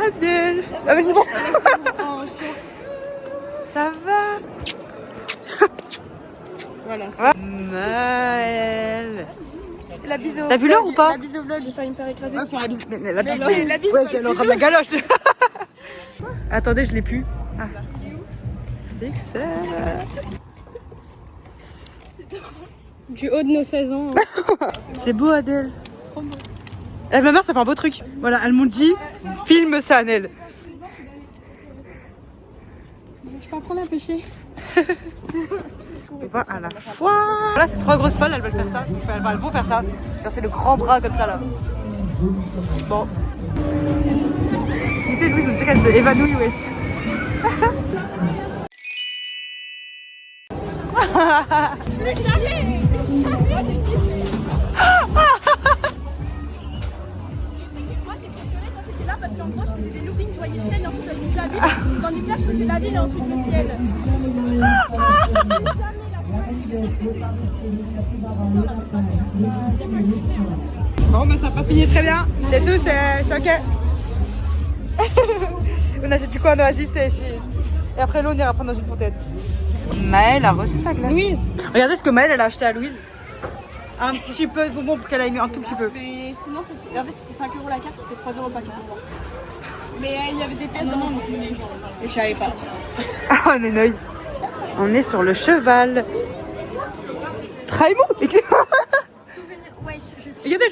Adèle. Ah mais c'est bon. Ça va. Voilà. Maëlle. La bise au T'as vu l'heure ou pas? La bise au vlog, j'ai failli me faire écraser. Ouais, faire la bise. Mais la bise. La bise. Ouais, j'ai le de la galoche. Attendez, je l'ai plus. Ah. C'est que ça. Du haut de nos 16 ans. C'est beau, Adèle. C'est trop beau. Eh, ma mère, ça fait un beau truc. Voilà, elles m'ont dit, filme ça, Annelle. Je peux apprendre à pêcher. On va à la fois. Là, c'est 3 grosses folles, elles veulent faire ça. Elles vont faire ça. Genre, c'est le grand bras comme ça, là. Bon. Écoutez, Louise, on dirait qu'elle s'évanouit, wesh. Parce qu'en gros, je faisais des loopings, je voyais le ciel et ensuite je faisais la ville. Dans l'hiver, je faisais la ville et ensuite le ciel. Bon, bah, ça n'a pas fini très bien. Les deux, c'est ok. On a acheté du coup un oasis et après l'eau, on ira prendre dans une fontaine. Maëlle a reçu sa glace. Louise. Regardez ce que Maëlle elle a acheté à Louise. Un petit peu de bonbons pour qu'elle aille mis un tout petit peu. Mais sinon, en fait, c'était 5 € la carte, c'était 3 € le paquet. Mais il y avait des pièces dedans, donc et je savais pas. Ah, on est noyé. On est sur le cheval. Traimou. Souvenir, ouais, je suis Regardez,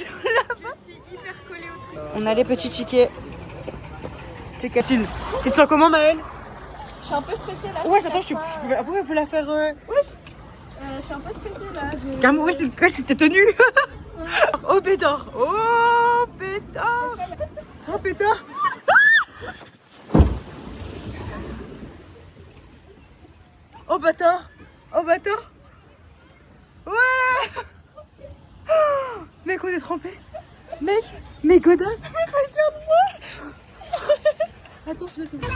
hyper collée au truc. on a les petits tickets. Tickets. Tu te sens comment, Maëlle? Je suis un peu stressée là. Ouais, attends, on peut la faire. Je suis un peu stressée là. Carrément, ouais, c'est quoi cette tenue? Oh pétard! Oh pétard! Oh pétard! Oh bâtard! Oh bâtard! Ouais! Mec, on est trempé! Mec! Mais godasse! Regarde-moi! Attends, je me souviens.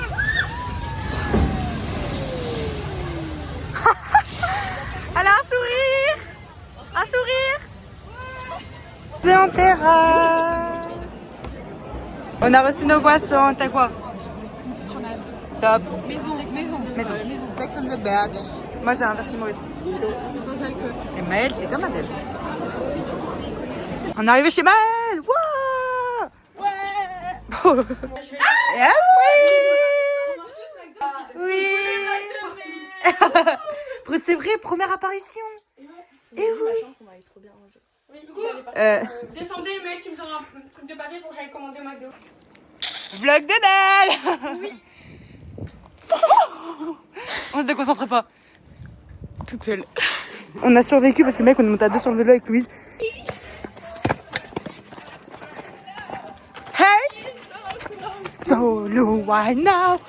Elle a un sourire! Un sourire! C'est en terrasse! On a reçu nos boissons, t'as quoi? Une citronnade. Top! Maison. Sex on the beach. Moi j'ai un version mojito. Sans alcool. Et Maëlle, c'est comme Adèle. On est arrivé chez Maëlle! Wouah! Ouais! Et Astrid! Oui! C'est vrai, première apparition! Et oui! Descendez, mec, tu me donnes un truc de papier pour que j'aille commander au McDo. Vlog de Nel! Oui! On se déconcentre pas. Toute seule. On a survécu parce que mec, on est monté à deux sur le vélo avec Louise. Hey! Solo, why now?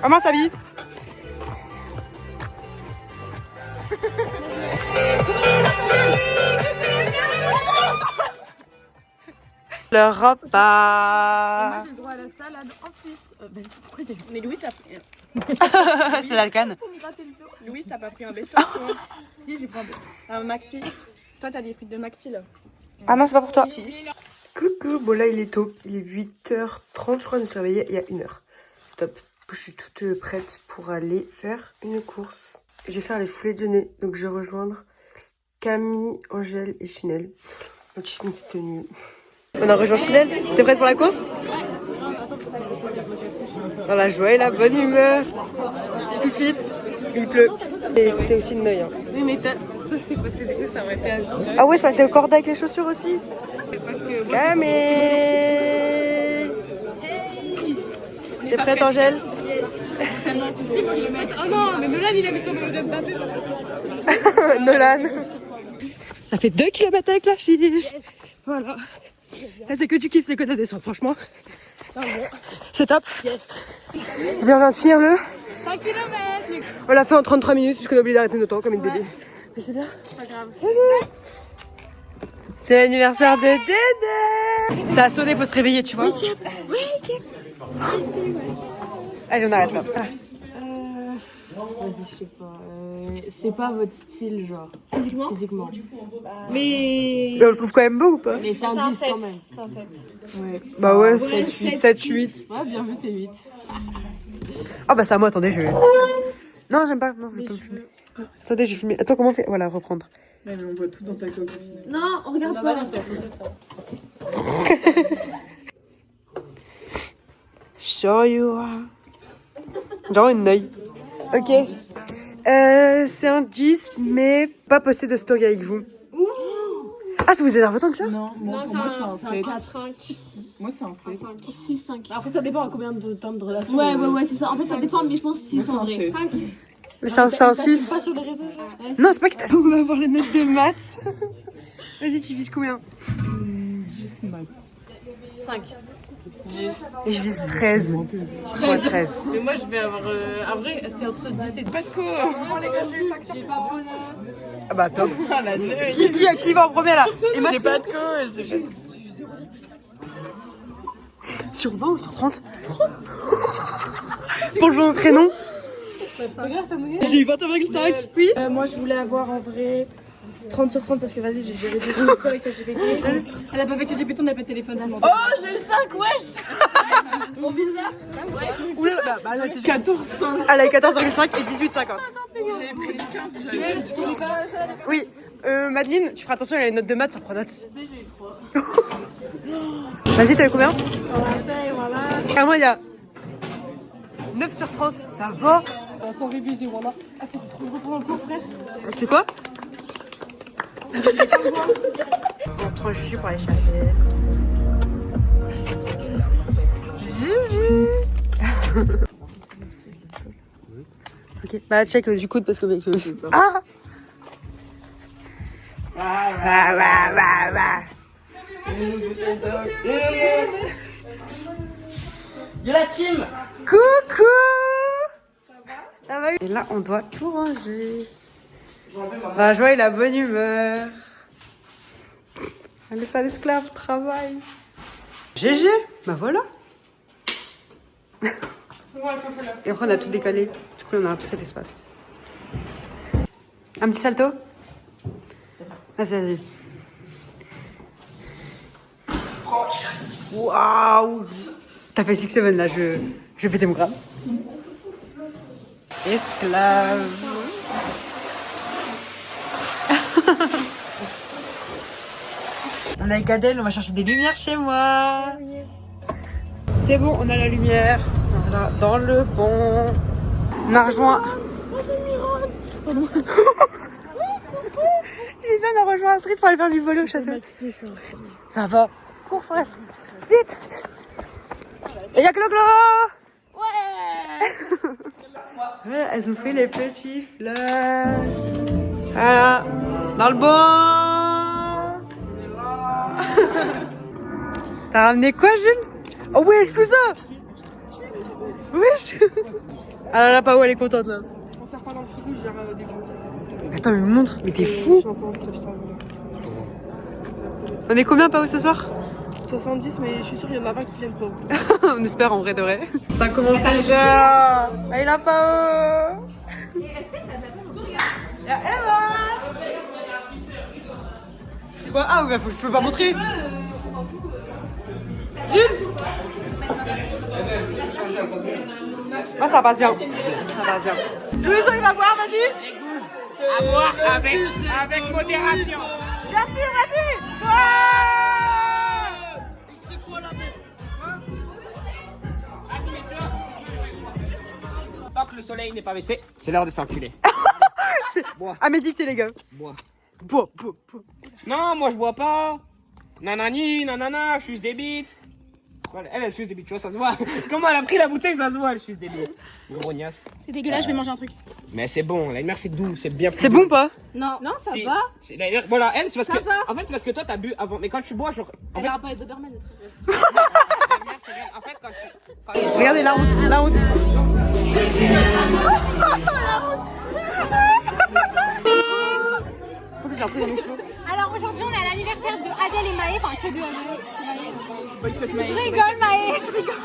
Comment ça vit? Le repas. Moi j'ai le droit à la salade en plus. Pourquoi il y a... Mais Louis t'as pris... C'est la canne. Pour me gratter le dos. Louis t'as pas pris un best-of toi? Si j'ai pris un maxi. Toi t'as des frites de maxi là. Ah non, c'est pas pour toi. Si. Coucou, bon là il est tôt, il est 8h30 je crois, je me suis réveillée il y a 1 heure. Stop. Je suis toute prête pour aller faire une course. Je vais faire les foulées de nez, donc je vais rejoindre Camille, Angèle et Chinelle. Donc je fais une petite tenue. On a rejoint Chinelle, t'es prête pour la course? Dans la joie et la bonne humeur. Je suis toute fit, il pleut. Et t'es aussi de Neuil. Hein. Oui mais toi c'est parce que du coup ça aurait été... Ah ouais, ça a été au cordes avec les chaussures aussi. Parce que... Camille, t'es prête Angèle? Tellement poussé, moi je vais mettre... Oh non, mais Nolan il a mis son vélo de Mbappé. Nolan. Ça fait 2 km avec la chiche. Yes. Voilà. Là, c'est que du kiff, c'est que de la descente, franchement. C'est top. Yes. Et bien, on vient de finir le 5 km. On l'a fait en 33 minutes, parce qu'on a oublié d'arrêter nos temps comme une débile. Mais c'est bien. C'est pas grave. C'est l'anniversaire de Dédé. Ça a sonné, faut se réveiller, tu vois. Wake up. Allez, on arrête là. Vas-y, je sais pas. mais c'est pas votre style, genre. Physiquement. Mais on le trouve quand même beau ou pas? Mais c'est un 10 quand même. C'est un 7. Ouais. Bah ouais, 7, 7, 8. Ouais, bien vu, c'est 8. Ah bah c'est à moi, attendez, je vais... Non, j'aime pas. Non, je vais pas me filmer. Attendez, je vais filmer. Attends, comment on fait? Voilà, reprendre. Ouais, mais on voit tout dans ta coque. Non, on regarde pas. Show you are. Genre une œil. Ok. C'est un 10, mais pas posté de story avec vous. Ah, ça vous énerve autant que ça? Non, moi, pour moi, c'est un 7. 5. Moi, c'est un 7. 6, 5. Après, ça dépend à combien de temps de relation. Ouais, c'est ça. En fait, ça dépend, mais je pense 6 en vrai. 5. Mais c'est un 6. Pas sur les réseaux, genre. Non, c'est pas que t'as... On va avoir les notes de maths. Vas-y, tu vises combien? 10 maths. 5. 10. Et je vise 13. Moi, 13. Mais moi, je vais avoir. En vrai, c'est entre 10 et pas de co. Oh, les gars, j'ai eu 5 sur 3. J'ai pas bonne. Ah bah top. Ah, la neuille. Qui va en premier là? Et moi, J'ai pas de co. Sur 20 ou sur 30? Pour le bon prénom? Regarde, t'as monnaie. J'ai eu 21,5. Oui. Moi, je voulais avoir en vrai 30 sur 30 parce que vas-y, j'ai géré des trucs avec ChatGPT. Elle a pas fait que GPT, on n'a pas de téléphone. Oh, j'ai eu 5, wesh. Trop bizarre. Oula, bah là, c'est 1400. Elle a eu 14,5 et 18,50. J'ai pris 15, j'avais. Oui. Madeline, tu feras attention à les notes de maths sur Pronote. Je sais, j'ai eu 3. Vas-y, t'as eu combien? On l'a fait, voilà. Ah, moi, il y a 9 sur 30. Ça va? Sans réviser, voilà. Ah, faut reprendre un peu, frère. C'est quoi? On retrouve Juju pour aller chercher. Juju. Ok, bah check du coude parce que... Ah. De la team. Coucou. Ça va? Et là, on doit tout ranger. La joie et la bonne humeur. Allez, ça l'esclave travaille. GG. Bah voilà. Et après, on a tout décalé. Du coup, on a tout cet espace. Un petit salto. Vas-y. Waouh. T'as fait 6-7 là, je vais péter mon crâne. Esclave. On a avec Adèle, on va chercher des lumières chez moi. C'est bon, on a la lumière. Voilà, dans le pont. On a rejoint. Lisa, on a rejoint Astrid pour aller faire du volley au château. Ça va. Cours, Forest. Vite. Et y'a Clo-Clo. Ouais. Elles ont fait les petits fleurs. Voilà. Dans le bon. T'as ramené quoi, Jules? Oh wesh, tout ça. Wesh. Ah là là, Pao, elle est contente là. On sert pas dans le frigo, je gère des bons. Attends, mais montre, mais t'es fou. On est combien, Pao, ce soir? 70, mais je suis sûre qu'il y en a 20 qui viennent pas. On espère en vrai de vrai. Ça commence déjà. Allez là, Pao. Y'a Eva. C'est quoi? Ah ouais, faut que je peux pas montrer. Jules. Ah, ça passe bien. Ça passe bien. Louison, il va boire, vas-y. À boire avec modération. Bien sûr, vas-y. C'est quoi la merde? Tant que le soleil n'est pas baissé, c'est l'heure de s'enculer. À méditer, les gars. Bois. Bois. Non, moi je bois pas. Nanani, nanana, je suis des bites. Voilà, elle suce des bites, tu vois, ça se voit. Comment elle a pris la bouteille, ça se voit, elle suce des bites. Grognasse. C'est dégueulasse, je vais manger un truc. Mais c'est bon, la mer c'est doux, c'est bien plus C'est bon ou pas? Non, ça Si. va. D'ailleurs, voilà, elle, c'est parce Ça que. va. En fait, c'est parce que toi, t'as bu avant. Mais quand tu bois, genre. En Elle fait, aura pas de Doberman, notre frère. la mer, c'est bien. En fait, quand tu. Regardez la route, la route. Pourquoi j'ai appris dans mes cheveux? Alors aujourd'hui, on est à l'anniversaire de Adèle et Maë, enfin que de Adèle, parce que Maë, Je rigole, Maë, je rigole.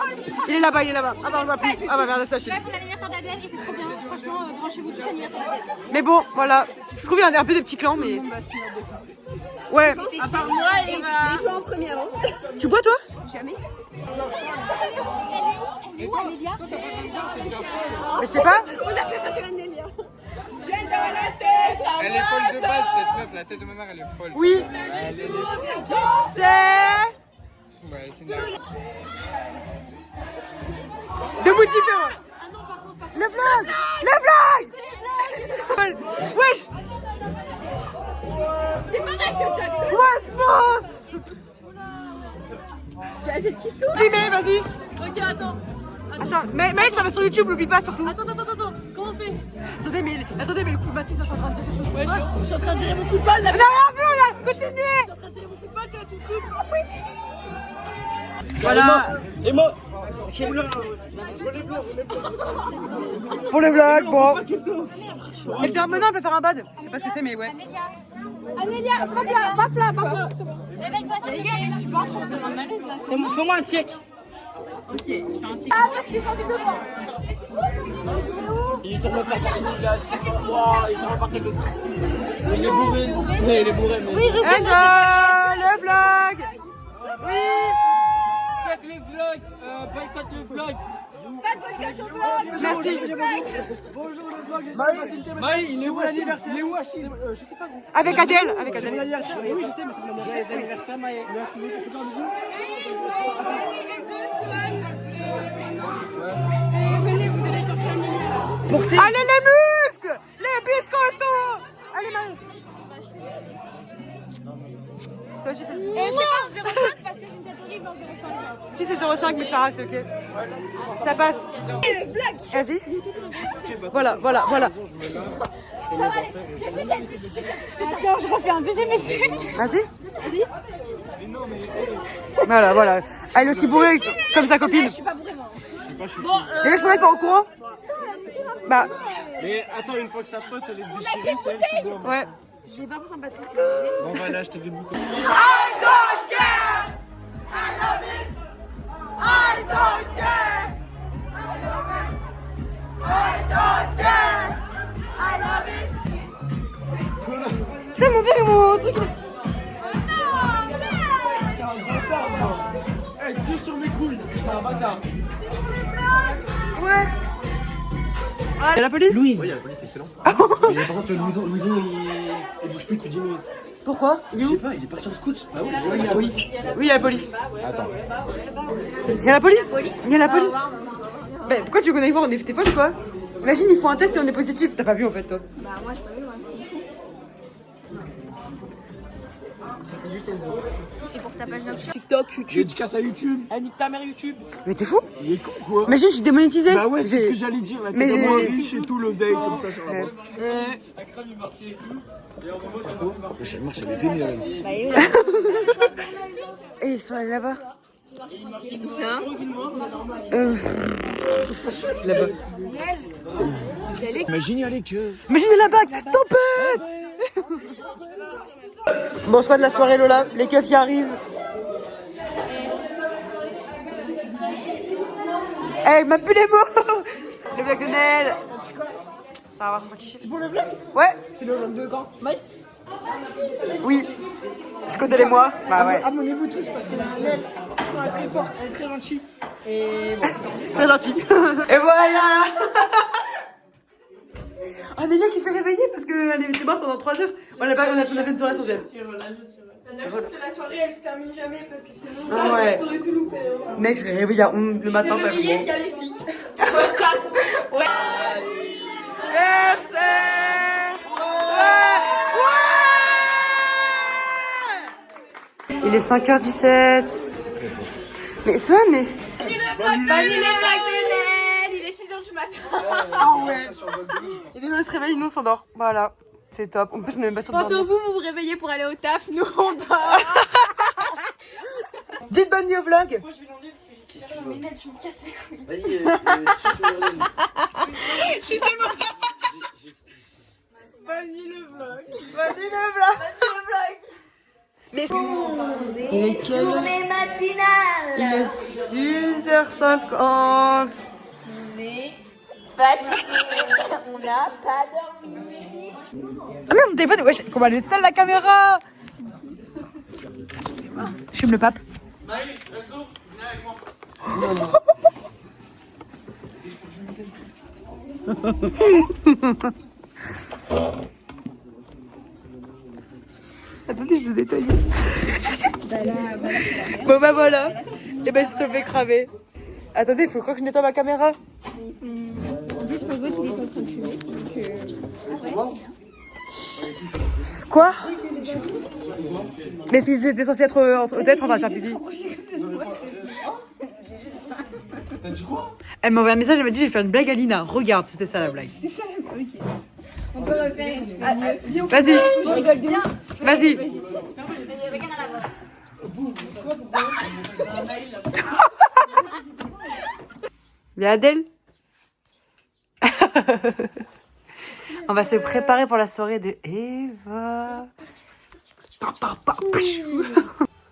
Il est là-bas, il est là-bas. Ah bah on va plus. Ah bah merde, ça chie. Bref, on a l'anniversaire d'Adèle et c'est trop bien. Franchement, branchez-vous tous l'anniversaire d'Adèle. Mais bon, voilà. Je trouve qu'il y a un peu des petits clans, mais. Ouais. À part moi et toi en premier avant. Tu bois toi? Jamais. Elle est où, Amélia? Mais je sais pas. On a fait passer Amélia. Elle est folle de base, cette meuf. La tête de ma mère, elle est folle. Oui. C'est. Ouais, c'est une... Deux bouts différents. Le vlog. Le vlog. Wesh. C'est pas vrai que Jack. Ouais, J'ai des petits tours. Dis mais vas-y. Ok, attends. Attends, mais ça va sur YouTube, n'oublie pas surtout. Attends. Comment on fait? Attendez, mais le coup de Mathis est en train de dire quelque chose. Ouais, je suis en train de gérer mon football là. J'ai rien vu, là. Continuez. Je suis en train de gérer mon football, toi, tu me coupes. Voilà. Et moi Pour le vlog, bon. Et bien maintenant, elle peut faire un bad. C'est pas ce que c'est, mais ouais. Amélia, frappe-la, baffe-la. C'est bon. Réveille-toi, c'est les gars, je suis pas en train de faire un malaise là. Fais-moi un check. Ok, je fais un check. Ah, parce qu'ils sont du devant. Ils sont repartis ils sont repartis de Il est bourré. Ouais, il est bourré, mais... Oui, je sais. Le vlog. Oui. Faites les vlogs, boycott le vlog. Pas de boycott au vlog. Merci. Bonjour le vlog, j'ai passé une thématique. Maï, il est où l'anniversaire? Il est où Achille? Je sais pas gros. Avec Adèle. C'est mon anniversaire, mais oui je sais, mais c'est mon anniversaire. Joyeux anniversaire, Maï. Merci beaucoup, fais-toi un bisou. Venez, vous devez porter Amélia. Portez. Allez les muscles. Les biscottos. Allez Marie. Toi aussi fais. C'est pas en 05 parce que j'ai une tête horrible en 05. Si c'est 0,5 mais c'est pas grave, c'est ok. Ça passe. Vas-y. Voilà. Attends, je refais un deuxième essai. Vas-y. Voilà. Elle est aussi bourrée comme sa copine. Je suis pas bourrée, moi. Et laisse-moi être pas au courant. Bah, Mais attends, une fois que sa pote elle est déchirée, c'est elle qui doit. ouais. J'ai 20% de batterie. On va aller acheter des bouteilles. Fais mon verre et mon truc. Hey, deux sur mes couilles, c'est un bâtard. Ouais. Y'a la police? Oui, la police, c'est excellent. Mais par contre, Louison, il bouge plus depuis 10 minutes. Pourquoi? Il est Je sais où? pas, il est parti en scout. Ah oui, il y a la police. Oui, il y a la police. Attends. Il y a la police? Il y a la police. Bah, pourquoi tu connais voir? On est tes potes quoi? Imagine, ils font un test et on est positif. T'as pas vu en fait, toi? Bah, moi, j'ai pas vu, moi. C'est pour ta page nocturne. TikTok, J'ai dédicace à YouTube. Eh, nique ta mère YouTube. Mais t'es fou? Il est con quoi. Imagine, je suis démonétisée. Bah ouais, c'est ce J'ai- que j'allais dire. La Mais tête de j'ai- moi riche et tout, l'oseille comme ça sur la boîte. Le marche, elle est vénère. Et ils sont allés là-bas. Tout ça. Là-bas. Imagine y aller que. Imaginez la bague. Tempête. Bon, c'est pas de la soirée, Lola. Les keufs qui arrivent. Eh, m'a plus les mots. Le vlog de Nel. Ça va, moi qui kiffe. C'est pour le vlog? Ouais. C'est le vlog de quand? Mike? Oui. Côté les moi. Bah ouais. Abonnez-vous tous parce que la Nel, elle est très forte, elle est très gentille. Et bon. C'est gentil. Et voilà. Amélia qui s'est réveillée parce qu'elle était morte pendant 3 heures. On a fait une soirée sans elle. La chance que la soirée elle se termine jamais parce que sinon Ah ouais. t'aurais tout loupé. Mec se réveille à 11 le matin. T'es réveillé, il y a les flics. Ouais. Merci. Ouais. Il est 5h17. Mais Swan est... Il est 6h du matin. Ah ouais. Et dès qu'on se réveille, nous on s'endort. Voilà. C'est top. En plus on est même pas sûr de Pendant dormir. vous vous réveillez pour aller au taf, nous on dort. Dites bonne nuit au vlog. Moi je vais l'enlever parce que je suis super dans mes lunettes, je me casse les couilles. Vas-y, Bonne nuit le vlog. Bonne nuit le vlog. Mais Journée matinale est 6h50. Fatigué, on n'a pas dormi. Regarde mon téléphone, wesh, comment elle est sale la caméra. Je fume le pape. Attendez, je vais nettoyer. Bon bah voilà. Et ben ils se sont fait cramer. Attendez, il faut croire que je nettoie ma caméra. Quoi? Mais s'ils étaient censés être peut-être on va faire pipi. Elle m'a envoyé un message, elle m'a dit je vais faire une blague à Lina. Regarde, c'était ça la blague. On peut refaire. Vas-y. Je rigole bien. Vas-y. Regarde à la voix. Il y a Adèle. On va se préparer pour la soirée de Eva.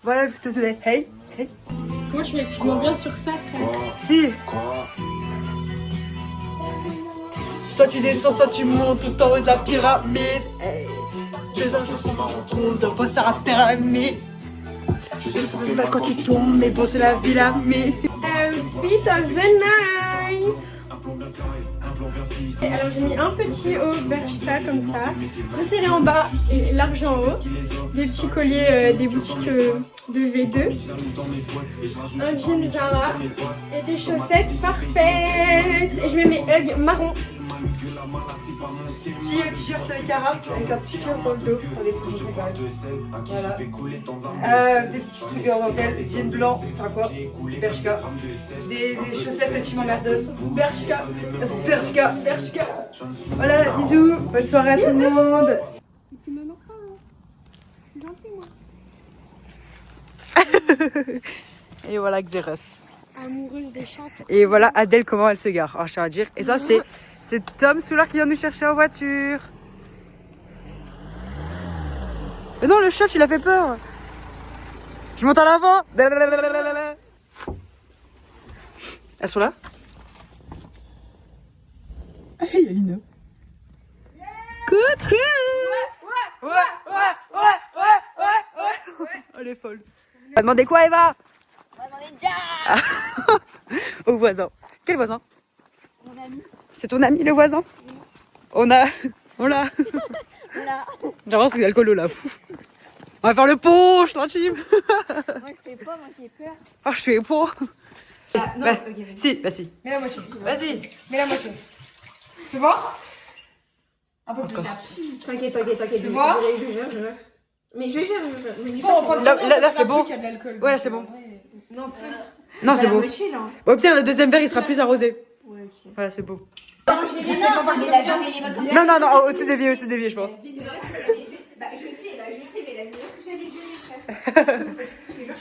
Voilà, je te disais. Hey, hey. Moi, je mets une ambiance sur ça, frère. Si. Soit tu descends, soit tu montes tout en haut de la pyramide. Hey. Les anges sont en rencontre, on voit ça à pyramide. Je sais pas quand tu tombes, mais bon, c'est la vie, la mais. Outfit of the night. Et alors j'ai mis un petit haut Bershka comme ça, resserré en bas et large en haut, des petits colliers des boutiques de V2, un jean Zara et des chaussettes parfaites. Et je mets mes Ugg marron. Petit t-shirt Carhartt avec un petit cœur dans le dos. Voilà. Des petits trucs en dentelle, des jeans blancs, c'est quoi? Bershka. Des chaussettes petit merdeuse. Bershka. Bershka. Voilà, bisous. Bonne soirée à tout le monde. Tu me manqueras, hein. Je suis gentille moi. Et voilà Xeros. Amoureuse des chats. Et voilà Adèle comment elle se gare. Alors je tiens à dire. Et ça c'est Tom Soulard qui vient nous chercher en voiture. Mais non, le chat il a fait peur. Je monte à l'avant. Elles sont là. Il y a Lina. Coucou. Ouais. Elle est folle. On va demander quoi Eva? On va demander une jar. Au voisin. Quel voisin? Mon ami. C'est ton ami le voisin? On l'a. Voilà. J'ai un truc d'alcoolo là. On va faire le punch, l'intime. Moi je fais pas, moi j'ai peur. Ah, je fais pas. Non, Bah, ok. si, bah si. Mets la moitié. Vas-y. Mets la moitié. Tu vois? Un peu plus. T'inquiète. Tu vois? Je jure. Mais je jure. Mais dis Bon, pas enfin, que- Là, c'est bon. Il y a de l'alcool. Ouais, là, c'est bon. Non, plus. Non, c'est La bon. moitié là. Au pire, le deuxième verre, il sera plus arrosé. Ouais, ok. Voilà, c'est beau. Non, mais la vie, mais les balles comme ça. Non, au-dessus des vies, je pense. C'est vrai que je sais, mais la meilleure que j'allais jamais, frère.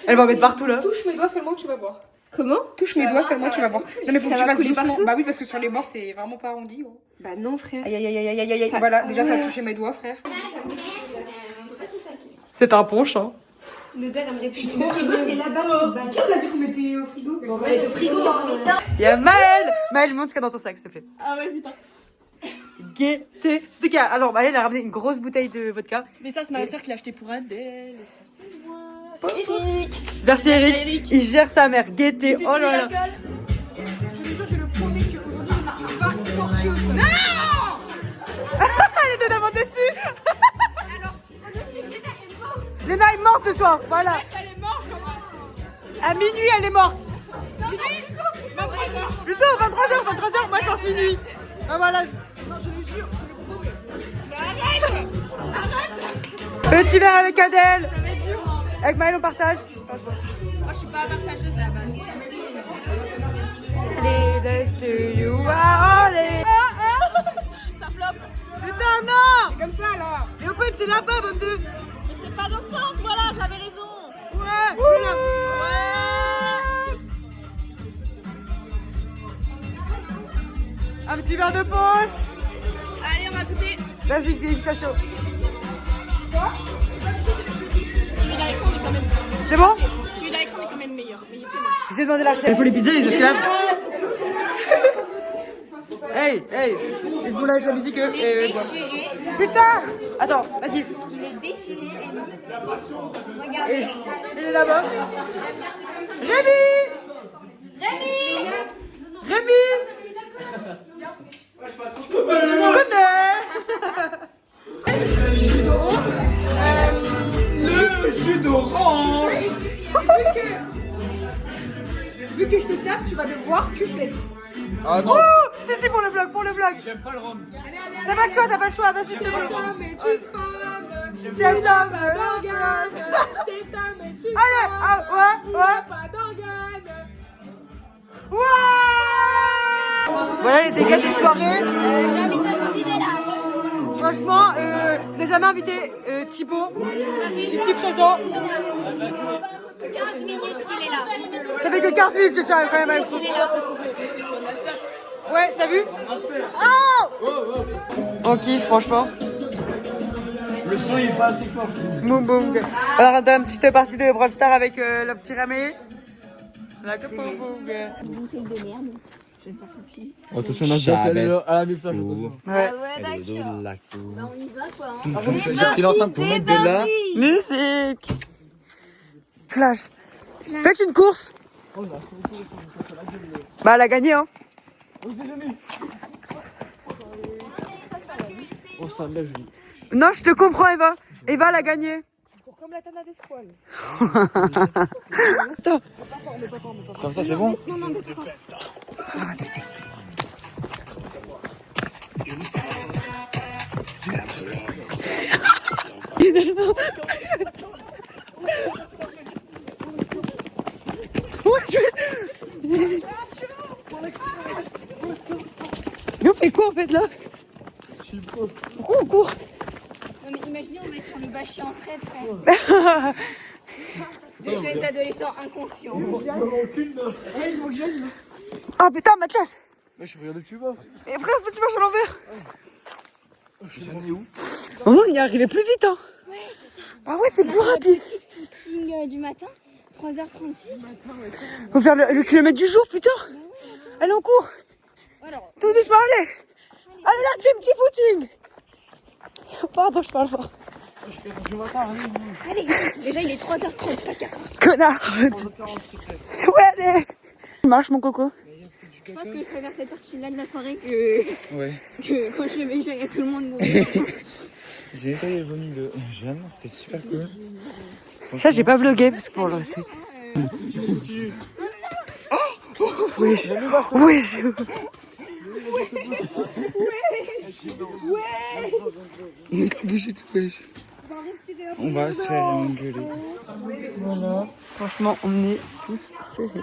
Elle va en mettre partout là. Touche mes doigts seulement, tu vas voir. Comment? Touche mes doigts seulement, tu vas voir. Non, mais faut Ça que tu va fasses couler doucement. partout Bah oui, parce que sur les bords, c'est vraiment pas arrondi. Oh. Bah non, frère. Aïe, aïe, aïe, aïe, aïe, aïe. Ça- Voilà, déjà, ça a Ouais. touché mes doigts, frère. C'est un punch, hein. L'odeur, elle me répugne. Le frigo, c'est là-bas, c'est le bal. Qui t'a dit qu'on mettait au frigo? On va aller au frigo, mais ça. Il y a Maëlle. Maëlle, montre ce qu'il y a dans ton sac, s'il te plaît. Ah ouais, putain. Gaieté. Surtout qu'il y a. Alors, Maëlle a ramené une grosse bouteille de vodka. Mais ça, c'est ma soeur qui l'a acheté pour Adèle. Et ça, c'est moi. C'est Eric. Merci Eric. Il gère sa mère. Gaieté. Oh là là. Je vous jure, je le promets qu'aujourd'hui, je ne marque pas torché au sol. Elle est totalement déçue. Léna est morte ce soir. Voilà. Elle est morte, comment? À minuit, elle est morte. Maintenant, Plutôt 23h. Moi, je pense minuit. Ah voilà. non, je le jure, je le promets. Mais arrête. Petit verre avec Adèle. Ça va être dur, hein. Avec Maëlle, on partage. Moi, je suis pas partageuse à la base. Allez, let's do you allez. Ça floppe. Putain, non. Comme ça, alors. Et au fait, c'est là-bas, bande de. Mais c'est pas dans le sens, voilà, j'avais raison. Ouais. Voilà. Un petit verre de poche. Allez, on va goûter. Vas-y, Félix, ça chaud. Celui d'Alexandre est quand même. C'est bon? Celui d'Alexandre est quand même meilleur. Mais il est très bon. J'ai demandé la recette. Il faut les pizzas, les esclaves. Hey, hey. Il faut avec la musique. Putain. Attends, vas-y. Il est déchiré, Rémi. Et, Regardez. il est là-bas. Rémi. Rémi. Je connais. Le jus d'orange. Vu que je te snap, tu vas devoir QC. Ah non. Oh, si, pour le vlog, J'aime pas le rhum. T'as pas le choix, vas-y, c'est bon. Cet homme est une femme. C'est un homme. D'organe. Cet homme est une Allez, femme. ah, ouais. Pas d'organe. Voilà les dégâts des soirées. J'invite ma copine là. Franchement, n'a jamais invité Thibaut, ici présent. 15 minutes qu'il est là. Ça fait que 15 minutes que tu as quand même avec vous. Ouais, t'as vu? Oh! On kiffe, franchement. Le son il est pas assez fort. Boum boum. Alors, on a une petite partie de Brawl Stars avec le petit Ramé. La boum boum. Attention, on a déjà à la mi-flash. Ouais. Ah ouais, d'accord. Bah on y va quoi. Hein. J'ai pris l'enceinte pour mettre de là. Musique. Flash. Faites une course. Bah, elle a gagné, hein. Oh, ça me lève, Julie. Non, je te comprends, Eva. Eva, elle a gagné. Comme la tana des squales. Attends. Comme ça, c'est bon? Mais on fait quoi en fait là? Pourquoi on court? Non mais imaginez on va être sur le bâchi en traite frère. Des jeunes adolescents inconscients. Ah putain, Mathias! Je suis regardé dessus bas. Et frère, c'est tu marches à l'envers! J'en ai où? Oh, il est arrivé plus vite, hein! Ouais, c'est ça! Ah ouais, c'est plus rapide! Petite footing du matin, 3h36. Faut faire le kilomètre du jour, putain! Allez, on court! Tout doucement, allez! Allez là, team, petit footing! Pardon, je parle fort. Allez, déjà il est 3h30, pas 4h. Connard! Ouais, allez! Marche, mon coco. Je pense que je préfère cette partie-là de la soirée que quand je vais gérer tout le monde. J'ai nettoyé le vomi de Jeanne, c'était super cool. Ça, j'ai pas vlogué parce que pour le respect. Oui, oui, Bougez tout pêche. On va se faire engueuler. Voilà, franchement, on est tous serrés.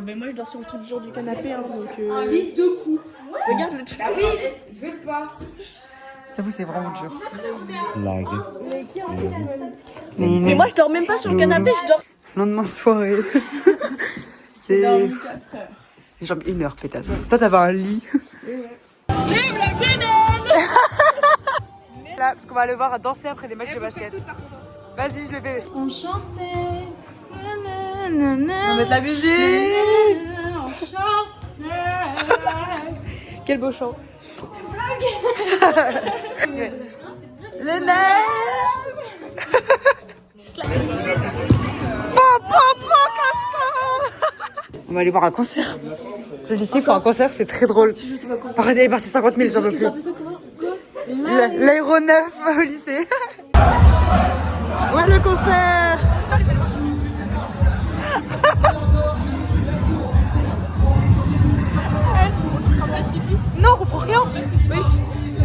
Mais moi je dors sur le truc du jour du canapé. Hein, donc, vite, 2 coups. Regarde le truc. Ça vous, c'est vraiment dur. Lag. Mais moi je dors même pas sur le canapé, je dors. Lendemain de soirée. C'est. Dormi 4 heures. Genre 1 heure, pétasse. Toi, t'avais un lit. Là, parce qu'on va le voir danser après des matchs de basket. Vas-y, je le fais. On chantait. On va mettre la musique. On chantait. Quel beau chant. Les nerfs. On va aller voir un concert. Le lycée fait un concert, c'est très drôle. Par contre, il est parti 50 000, j'en peux plus. L'aéronef au lycée. Ouais, le concert. Non, on comprend rien.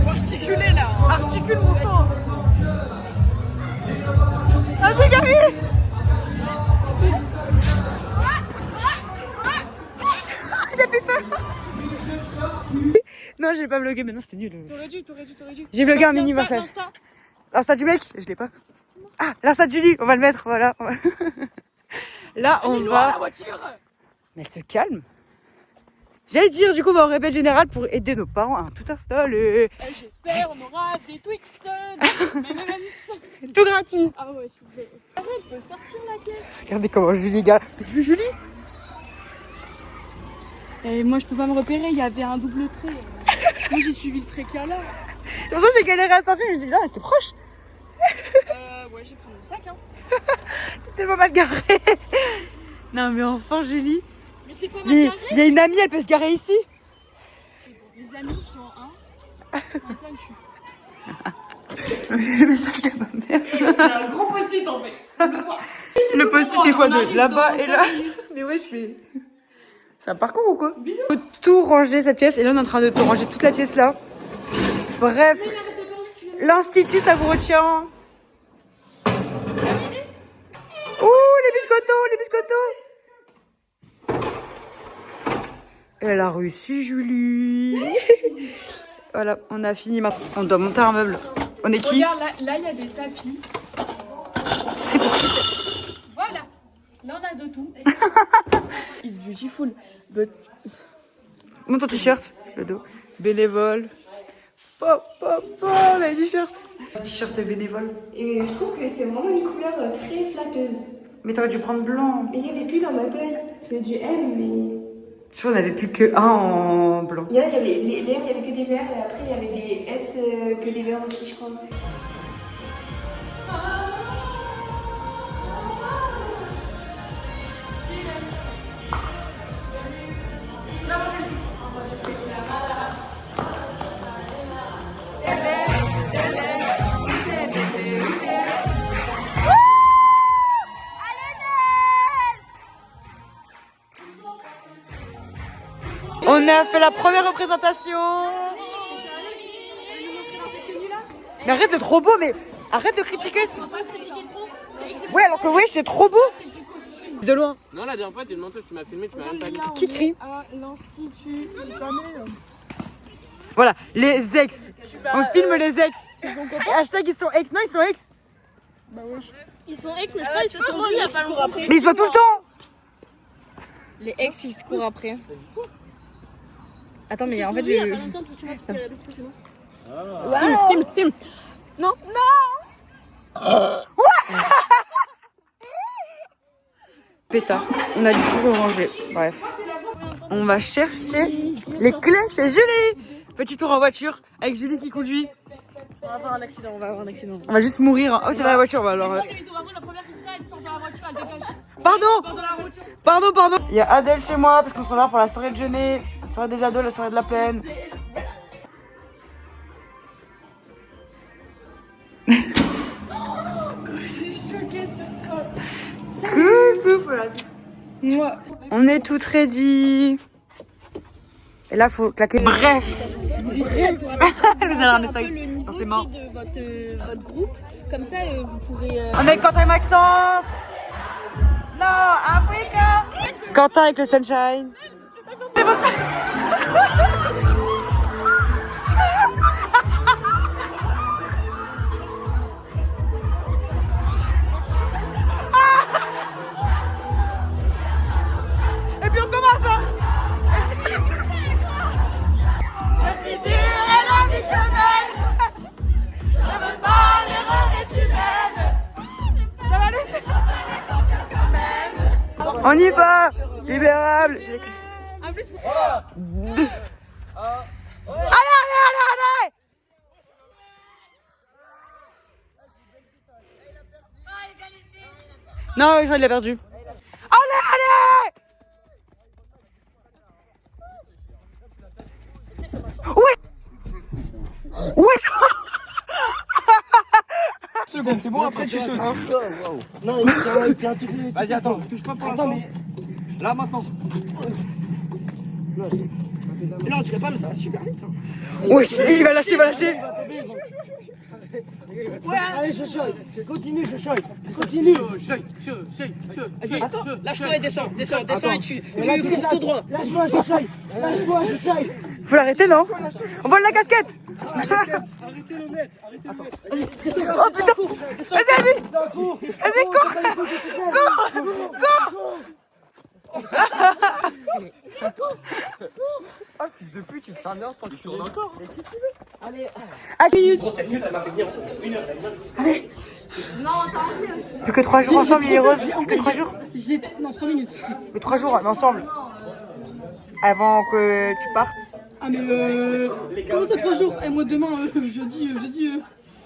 Articulé là. Articule mon sang. Vas-y, Gary. Il y a pizza. Non, j'ai pas vlogué, mais non, c'était nul. T'aurais dû. J'ai vlogué un mini massage. L'insta du mec, je l'ai pas. Ah, l'insta du lit, on va le mettre, voilà. Là, on va. Mais elle se calme. J'allais dire, du coup, on va au répète général pour aider nos parents à tout installer. J'espère, on aura des Twix, des M&M's. Tout gratuit. Ah ouais, s'il vous plaît. Ah ouais, elle peut sortir la caisse. Regardez comment Julie gars. Julie. Et moi, je peux pas me repérer, il y avait un double trait. Moi, j'ai suivi le trait qu'il y a là. De toute façon, j'ai galéré à sortir, je me dis, putain, mais c'est proche. Ouais, j'ai pris mon sac, hein. T'es tellement mal garé. Non, mais enfin, Julie. Mais c'est pas mal Il garé. y a une amie, elle peut se garer ici. Les amis qui ont un plein de cul. Le message de ma mère. Il y a un gros post-it en fait. Le post-it est x2, là-bas et là. Mais ouais, je fais. C'est un parcours ou quoi? Faut tout ranger cette pièce et là on est en train de tout ranger toute la pièce là. Bref, l'institut ça vous retient. Ouh, les biscottos, les biscottos. Elle a réussi, Julie. Voilà, on a fini maintenant. On doit monter un meuble. On est qui? Regarde, là il y a des tapis. Voilà. Là on a de tout. It's beautiful. But... Monte ton t-shirt, le dos. Bénévole. Pop, pop, pop, on a un t-shirt. T-shirt bénévole. Et je trouve que c'est vraiment une couleur très flatteuse. Mais t'aurais dû prendre blanc. Mais il n'y avait plus dans ma taille. C'est du M, mais. Je crois qu'on avait plus que un en blanc. Il y avait les M, il n'y avait que des verts, et après il y avait des S que des verts aussi, je crois. On a fait la première représentation. Mais arrête, c'est trop beau, mais arrête de critiquer. Ouais, alors que oui, c'est trop beau. De loin. Non, la dernière fois, t'es menteuse, tu m'as filmé, tu m'as même pas dit. Qui crie? À l'institut. Voilà, les ex. On filme les ex. Hashtag ils sont ex. Non, ils sont ex. Ils sont ex, mais je crois qu'ils se sont vus il y a pas longtemps. Mais ils se voient tout le temps. Les ex, ils se courent après. Attends, mais en fait, Film. Non. Pétard. On a du tout ranger. Bref. On va chercher les clés chez Julie. Petit tour en voiture avec Julie qui conduit. On va avoir un accident, On va juste mourir. Oh, c'est dans la voiture. Bah, alors. La première qui dit ça, elle sort de la voiture, elle dégage. Pardon. Il y a Adèle chez moi parce qu'on se prépare pour la soirée de jeûner, la soirée des ados, la soirée de la plaine. Coucou, Moi. on est toutes ready. Et là, faut claquer. Bref. Elle nous a un message dans ses mains. de votre groupe. Comme ça, vous pourrez. On est avec Quentin et Maxence. Non, Africa. Quentin avec le sunshine. Et puis on commence hein. On y va. Libérable. En plus, Allez. Non, je crois qu'il a perdu. Allez. Ouais. Seconde, c'est bon, après tu sautes. Non, il tient un truc. Vas-y, attends, touche pas pour l'instant. Là, maintenant. Mais non, on dirait pas, mais ça va super vite. Ouais, il va lâcher. Ouais, allez, je choye. Continue, je choye. Continue. Vas-y, attends, lâche-toi et descends et tu cours tout droit. Lâche-moi, je choye. Faut l'arrêter, non? On vole la casquette. Arrêtez le net. Oh putain. Vas-y. Vas-y, cours. Oh, fils de pute, il te fait un instant. Il tourne encore. Allez. À 10 minutes. Cette queue, ça m'a fait venir une heure. Plus que 3 jours ensemble, il est rose. Que 3 jours. Non, 3 minutes. Mais 3 jours ensemble. Avant que tu partes. Ah mais comment ça 3 jours? Et moi demain, jeudi.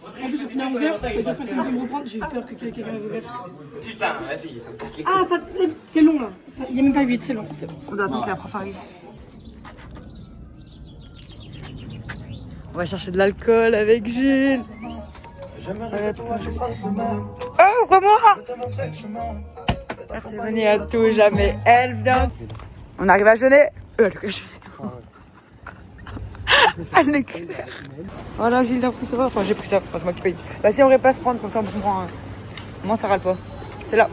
En plus, au final, 11h, ça veut dire que personne qui me reprendre. J'ai eu peur que quelqu'un me regarde. Putain, vas-y, ça me casse les couilles. Ah, c'est long là. Il n'y a même pas 8, c'est long. C'est bon. On doit attendre que la prof arrive. On va chercher de l'alcool avec Gilles. Oh, vraiment. Merci, venez à tout jamais. Elle vient. On arrive à jeûner. Elle est claire. Voilà, Gilles a pris ça. Enfin, j'ai pris ça. Enfin, c'est moi qui paye. Bah, si on aurait pas à se prendre comme ça, on prend. Moi, ça râle pas. C'est là.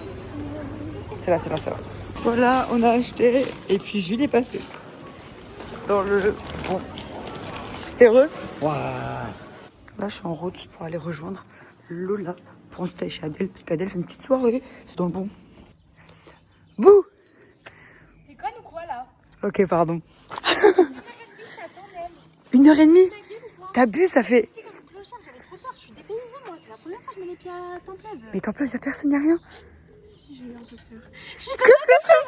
C'est là. Voilà, on a acheté. Et puis, Jules est passé. Dans le. Bon. T'es heureux? Waouh. Là, je suis en route pour aller rejoindre Lola pour se tailler chez Adèle. Parce qu'Adèle, c'est une petite soirée. C'est dans le bon. Bouh! T'es conne ou quoi là? Ok, pardon. 1h30? T'abuses, ça fait. C'est comme une clochard, j'avais trop peur, je suis dépaysée moi, c'est la première fois que je mets les pieds à Templève. Mais t'en plus, y'a personne, y'a rien. Si, j'ai eu un peu peur.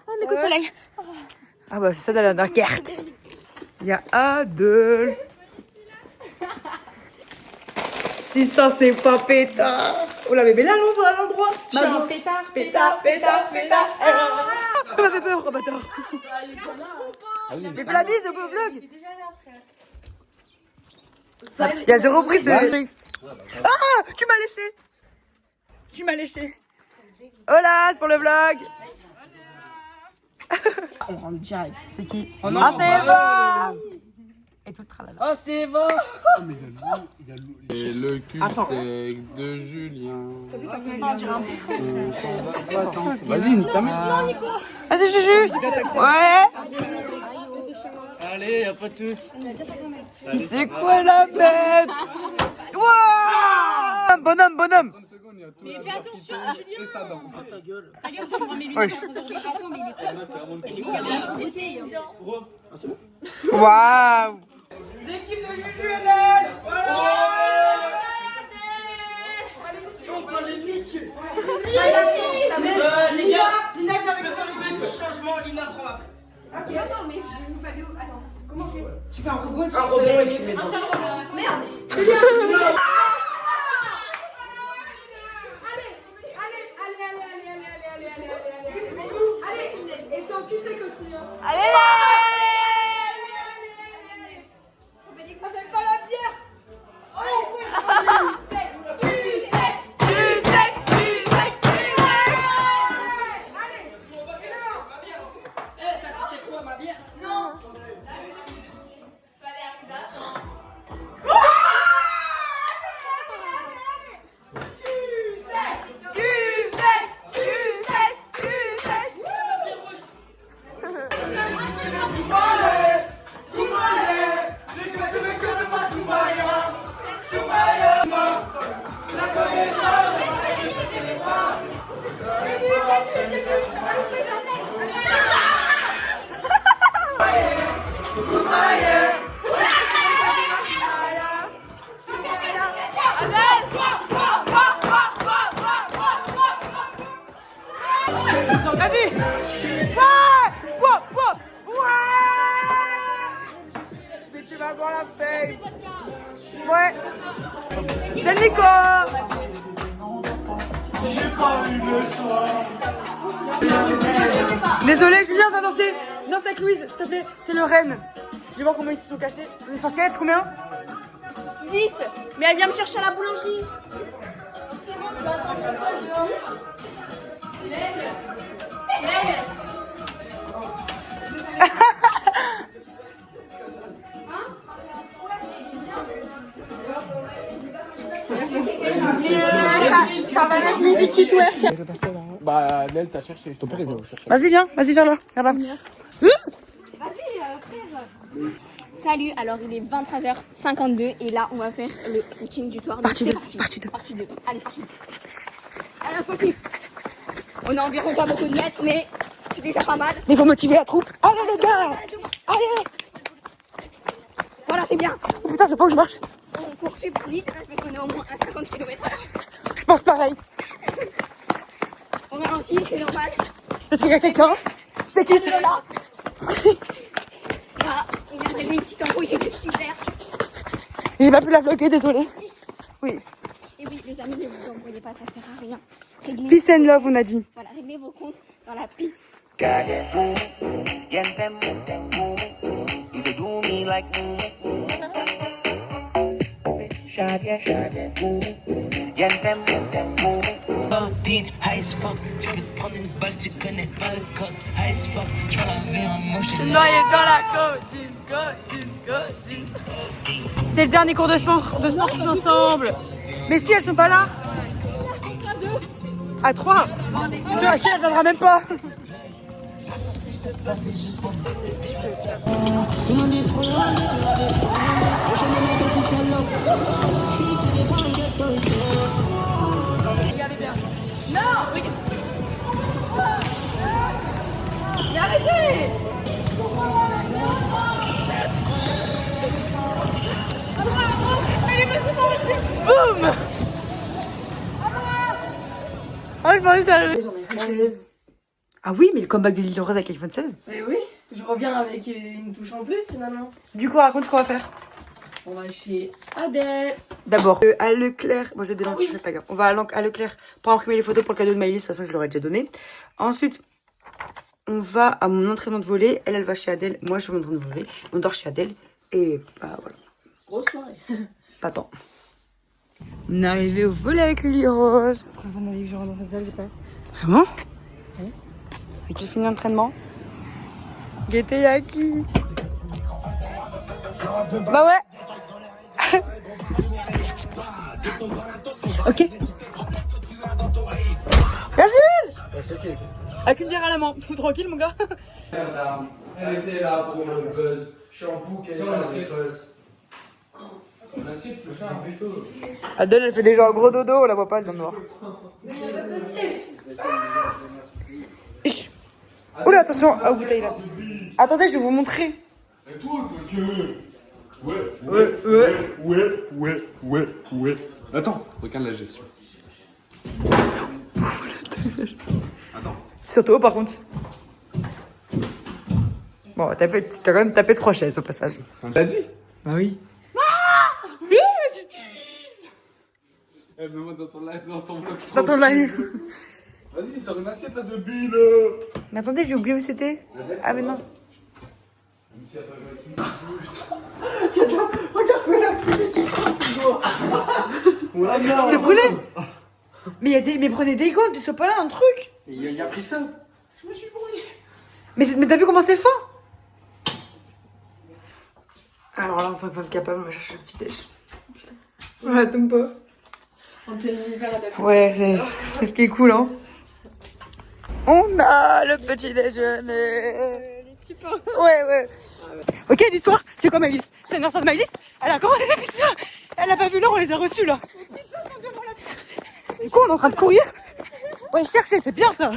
On est qu'au soleil. Ah bah, c'est ça dans la Dunkerque. Y'a Adèle. Si ça, c'est pas pétard. Oh la bébé, là, on va à l'endroit. Je suis un pétard. Ça m'a fait peur, oh bâtard. Mais fais la bise au beau vlog. Il y a 0 prise. Ah, tu m'as léché. Hola, c'est pour le vlog. On rentre direct. C'est qui? Oh non. Ah, c'est bon. Et tout le tralala. Oh, c'est bon. Et le cul sec de Julien. Vas-y, nique ta mère. Vas-y, Juju. Ouais. Allez, y'a pas tous. C'est quoi la bête? Wow. Bonhomme. Mais fais attention, Julien. Fais ça dans. Wesh. Attends, mais il est pas beauté. Waouh. L'équipe de Juju et Nel. Les gars, Lina vient avec moi, le petit changement, Lina prend ma place. Attends, mais je joue pas de ouf. Attends, comment c'est? Tu fais un robot et tu mets dans. Merde. Allez, et sans cul sec aussi. Allez. C'est pas la bière. Vas-y. Mais tu vas voir la feuille. Ouais. C'est Nico. Désolé, Julien, va danser. Danse avec Louise, s'il te plaît. T'es le reine. Je vais voir comment ils se sont cachés. On est censé être combien? 10. Mais elle vient me chercher à la boulangerie. Ça va mettre musique qui twerk. Bah, Nel, t'as cherché. Ton père, il vient vous chercher. Vas-y, viens là. Regarde là. Salut, alors il est 23h52 et là on va faire le footing du soir. Partie C'est 2. Partie 2. Partie 2. Allez, partie 2. Allez, on continue. On a environ pas beaucoup de mètres, mais C'est déjà pas mal. Mais faut motiver la troupe. Allez les gars. Allez. Voilà, c'est bien. Oh, putain, je sais pas où je marche. On court super vite parce qu'on est au moins à 50 km/h. Je pense pareil. On ralentit, c'est normal. Parce qu'il y a quelqu'un. C'est qui On est là. Là, on vient de régler une petite embrouille, c'était super. J'ai pas pu la bloquer, désolé. Oui. Et oui, les amis, ne vous embrouillez pas, ça sert à rien. Réglez, Peace and love, on a dit. voilà, réglez vos comptes dans la pile. C'est le dernier cours de sport tous ensemble. Mais si elles sont pas là. À 3. Sur la chaîne, elle viendra même pas. Regardez bien. Non, regarde. Mais arrêtez. Boum. Oh, je pensais que t'arrivais. J'en ai fait 16. Ah oui, mais le comeback de Lille Rose avec iPhone 16. Mais oui, je reviens avec une touche en plus finalement. Du coup, raconte ce qu'on va faire. On va chez Adèle. D'abord, à Leclerc. Bon, j'ai des lentilles, fais pas gaffe. On va à Leclerc pour imprimer les photos pour le cadeau de Maëlys. De toute façon, je l'aurais déjà donné. Ensuite, on va à mon entraînement de volley. Elle va chez Adèle. Moi, je fais mon entraînement de volley. On dort chez Adèle. Et bah voilà. Grosse soirée. Pas tant. On est arrivé au volley avec Lily Rose. Avant de que je rentre dans cette salle, j'ai pas. Vraiment? Oui. Et qui finit l'entraînement? Gaieté Yaki. Bah ouais. Ok. Yacine! Avec une bière à la main. Tout tranquille, mon gars. Elle était là pour le buzz. Shampoo, qu'elle est là, le buzz. Adèle, elle fait déjà un gros dodo. On la voit pas, elle est dans le noir. Ich. Oula, attention. Ah, bouteille là. Attendez, je vais vous montrer. Et toi, ouais. Attends, regarde la gestion. Attends. Surtout, par contre. Bon, t'as quand même tapé 3 chaises au passage. On t'a dit? Bah oui. Oui, mais tu teases. Eh, mets-moi dans ton live, dans ton vlog. Dans ton live. Vas-y, sors une assiette, là, ce bille. Mais attendez, j'ai oublié où c'était. Ah, mais non. C'était brûlé. Mais il y a des. Mais prenez des gants, du sopalin, un truc. Il a pris ça. Mais t'as vu comment c'est fin? Alors là, en tant que femme capable, on va chercher le petit déj. On l'attend pas. En tenue hyper adaptée. Ouais, c'est ce qui est cool, hein. On a le petit déjeuner. Les petits pains. Ouais. Ok, l'histoire, c'est comme Maëlys. C'est une de Maëlys. Elle a commencé sa pizza. Elle a pas vu l'heure, on les a reçus là. Du coup, on est en train de courir. Ouais, chercher, c'est bien ça.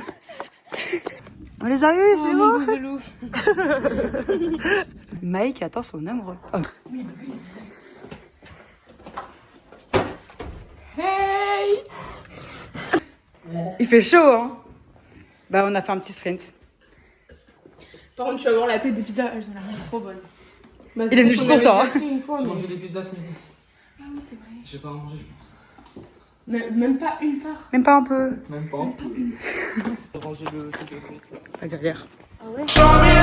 On les a eus, c'est bon. Mike attend son amoureux. Oh. Hey! Il fait chaud, hein. Bah, on a fait un petit sprint. Par contre, tu vas voir la tête des pizzas, elles ont l'air trop bonnes. Il est venu juste pour ça, hein. J'ai mangé des pizzas ce midi. Ah oui, c'est vrai. J'ai pas mangé, je pense. Même pas une part. Même pas un peu. Même pas. J'ai rangé le truc. La galère. Show me